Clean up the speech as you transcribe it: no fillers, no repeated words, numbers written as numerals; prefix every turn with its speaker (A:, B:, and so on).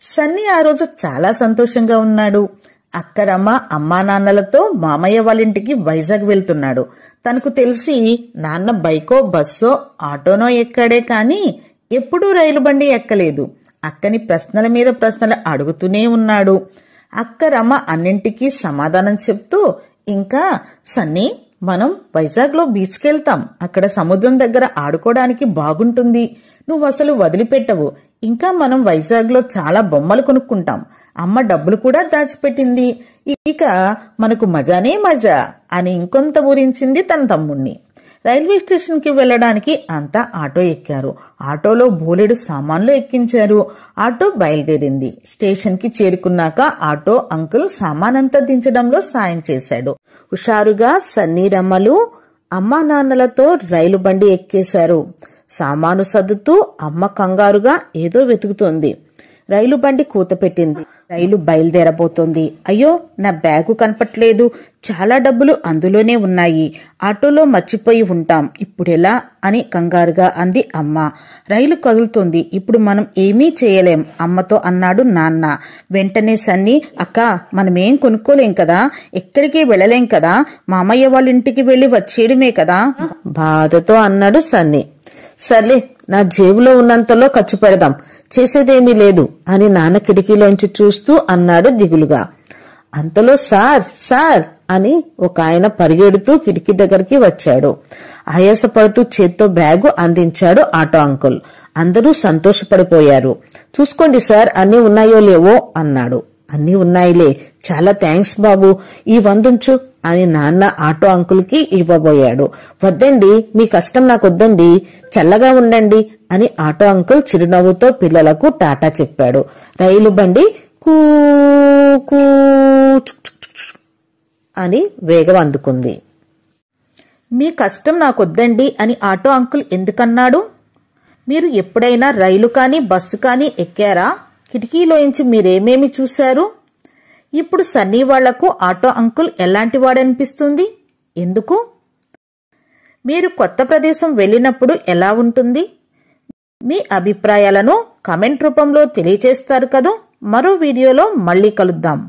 A: సన్నీ ఆ రోజు చాలా సంతోషంగా ఉన్నాడు. అక్కరమ్మ అమ్మా నాన్నలతో మామయ్య వాళ్ళింటికి వైజాగ్ వెళ్తున్నాడు. తనకు తెలిసి నాన్న బైకో బస్సో ఆటోనో ఎక్కాడే కాని ఎప్పుడూ రైలు బండి ఎక్కలేదు. అక్కని ప్రశ్నల మీద ప్రశ్నలు అడుగుతూనే ఉన్నాడు. అక్కరమ్మ అన్నింటికీ సమాధానం చెప్తూ, ఇంకా సన్నీ, మనం వైజాగ్ లో బీచ్కి వెళ్తాం. అక్కడ సముద్రం దగ్గర ఆడుకోవడానికి బాగుంటుంది. నువ్వు అసలు వదిలిపెట్టవు. ఇంకా మనం వైజాగ్ లో చాలా బొమ్మలు కొనుక్కుంటాం. అమ్మ డబ్బులు కూడా దాచిపెట్టింది. ఇక మనకు మజానే మజా అని ఇంకొంత ఊరించింది తన తమ్ముణ్ణి. రైల్వే స్టేషన్ కి వెళ్లడానికి అంతా ఆటో ఎక్కారు. ఆటోలో బోలెడు సామాన్లు ఎక్కించారు. ఆటో బయలుదేరింది. స్టేషన్ కి చేరుకున్నాక ఆటో అంకుల్ సామానంతా దించడంలో సాయం చేశాడు. హుషారుగా సన్నీ రమ్మలు అమ్మా నాన్నలతో రైలు బండి ఎక్కేశారు. సామాను సర్దుతూ అమ్మ కంగారుగా ఏదో వెతుకుతోంది. రైలు బండి కూత పెట్టింది. రైలు బయలుదేరబోతోంది. అయ్యో, నా బ్యాగు కనపట్లేదు. చాలా డబ్బులు అందులోనే ఉన్నాయి. ఆటోలో మర్చిపోయి ఉంటాం. ఇప్పుడెలా అని కంగారుగా అంది అమ్మ. రైలు కదులుతోంది. ఇప్పుడు మనం ఏమీ చేయలేం అమ్మతో అన్నాడు నాన్న. వెంటనే సన్నీ, అక్క, మనమేం కొనుక్కోలేం కదా, ఎక్కడికి వెళ్ళలేం కదా, మామయ్య వాళ్ళ ఇంటికి వెళ్లి వచ్చేయడమే కదా బాధతో అన్నాడు సన్నీ. సర్లే, నా జేబులో ఉన్నంతలో ఖర్చు పెడదాం, చేసేదేమీ లేదు అని నాన్న కిటికీలోంచి చూస్తూ అన్నాడు దిగులుగా. అంతలో సార్ సార్ అని ఒక ఆయన పరిగెడుతూ కిటికీ దగ్గరికి వచ్చాడు. ఆయాసపడుతూ చేత్తో బ్యాగు అందించాడు ఆటో అంకుల్. అందరూ సంతోషపడిపోయారు. చూసుకోండి సార్, అన్నీ ఉన్నాయో లేవో అన్నాడు. అన్నీ ఉన్నాయిలే, చాలా థ్యాంక్స్ బాబు, ఈ 100 ఉంచు అని నాన్న ఆటో అంకుల్ కి ఇవ్వబోయాడు. వద్దండి, మీ కష్టం నాకొద్దండి, చల్లగా ఉండండి అని ఆటో అంకుల్ చిరునవ్వుతో పిల్లలకు టాటా చెప్పాడు. రైలు బండి కూ కూ అని వేగం అందుకుంది. మీ కష్టం నాకొద్దండి అని ఆటో అంకుల్ ఎందుకన్నాడు? మీరు ఎప్పుడైనా రైలు కానీ బస్సు కానీ ఎక్కారా? కిటికీలోంచి మీరేమేమి చూశారు? ఇప్పుడు సన్నీ వాళ్లకు ఆటో అంకుల్ ఎలాంటి వాడనిపిస్తుంది? ఎందుకు? మీరు కొత్త ప్రదేశం వెళ్ళినప్పుడు ఎలా ఉంటుంది? మీ అభిప్రాయాలను కామెంట్ రూపంలో తెలియజేస్తారు కదూ. మరో వీడియోలో మళ్ళీ కలుద్దాం.